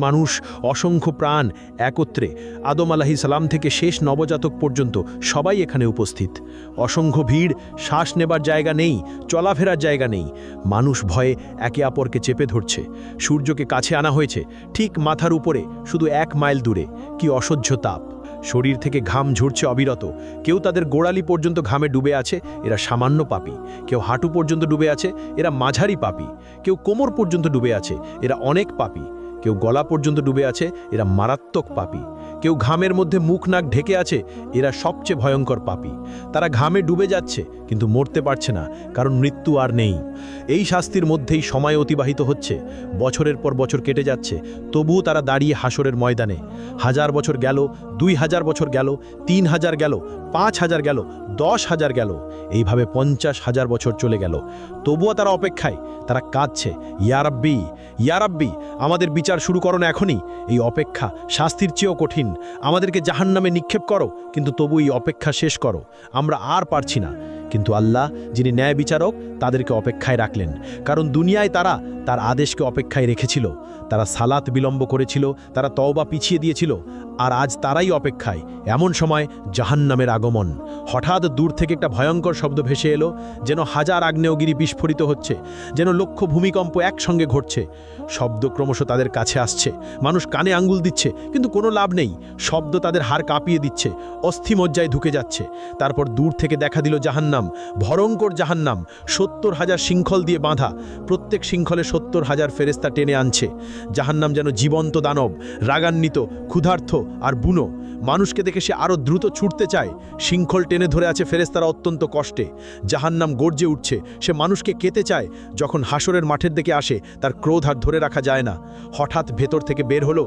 মানুষ, অসংখ্য প্রাণ একত্রে, আদম আলাইহিস সালাম থেকে শেষ নবজাতক পর্যন্ত সবাই এখানে উপস্থিত। অসংখ্য ভিড়, শ্বাস নেবার জায়গা নেই, চলাফেরার জায়গা নেই। মানুষ ভয়ে একে অপরকে চেপে ধরছে। সূর্যকে কাছে আনা হয়েছে, ঠিক মাথার উপরে, শুধু 1 মাইল দূরে। কি অসহ্য তাপ! শরীর থেকে ঘাম ঝরছে অবিরত। কেউ তাদের গোড়ালি পর্যন্ত ঘামে ডুবে আছে, এরা সামান্য পাপী। কেউ হাঁটু পর্যন্ত ডুবে আছে, এরা মাঝারি পাপী। কেউ কোমর পর্যন্ত ডুবে আছে, এরা অনেক পাপী। কেউ গলা পর্যন্ত ডুবে আছে, এরা মারাত্মক পাপী। কেউ ঘামের মধ্যে মুখ নাক ঢেকে আছে, এরা সবচেয়ে ভয়ঙ্কর পাপী। তারা ঘামে ডুবে যাচ্ছে, কিন্তু মরতে পারছে না, কারণ মৃত্যু আর নেই। এই শাস্তির মধ্যেই সময় অতিবাহিত হচ্ছে। বছরের পর বছর কেটে যাচ্ছে, তবুও তারা দাঁড়িয়ে হাসরের ময়দানে। 1000 বছর গেল, 2000 বছর গেল, 3000 গেল, 5000 গেল, 10,000 গেল, এইভাবে 50,000 বছর চলে গেল। তবুও তারা অপেক্ষায়, তারা কাঁদছে, ইয়া রাব্বি, ইয়া রাব্বি, আমাদের বিচার শুরু করো না এখনই। এই অপেক্ষা শাস্তির চেয়েও কঠিন। আমাদেরকে জাহান্নামে নিক্ষেপ করো, কিন্তু তবু এই অপেক্ষা শেষ করো, আমরা আর পারছি না। কিন্তু আল্লাহ, যিনি ন্যায় বিচারক, তাদেরকে অপেক্ষায় রাখলেন, কারণ দুনিয়ায় তারা তার আদেশকে অপেক্ষায় রেখেছিল। তারা সালাত বিলম্ব করেছিল, তারা তওবা পিছিয়ে দিয়েছিল, আর আজ তারাই অপেক্ষায়। এমন সময় জাহান্নামের আগমন। হঠাৎ দূর থেকে একটা ভয়ঙ্কর শব্দ ভেসে এলো, যেন 1000 আগ্নেয়গিরি বিস্ফোরিত হচ্ছে, যেন লক্ষ ভূমিকম্প একসঙ্গে ঘটছে। শব্দ ক্রমশ তাদের কাছে আসছে। মানুষ কানে আঙ্গুল দিচ্ছে, কিন্তু কোনো লাভ নেই। শব্দ তাদের হাড় কাঁপিয়ে দিচ্ছে, অস্থিমজ্জায় ঢুকে যাচ্ছে। তারপর দূর থেকে দেখা দিল জাহান্নাম, ভয়ঙ্কর জাহান্নাম, 70,000 শৃঙ্খল দিয়ে বাঁধা। প্রত্যেক শৃঙ্খলে 70,000 ফেরেশতা টেনে আনছে। জাহান্নাম যেন জীবন্ত দানব, রাগান্বিত, ক্ষুধার্ত আর বুনো। মানুষকে দেখে সে আরও দ্রুত ছুটতে চায়। শৃঙ্খল টেনে ধরে আছে ফেরেশতারা অত্যন্ত কষ্টে। জাহান্নাম গর্জে উঠছে, সে মানুষকে কেতে চায়। যখন হাসরের মাঠের দিকে আসে, তার ক্রোধ আর ধরে রাখা যায় না। হঠাৎ ভেতর থেকে বের হলো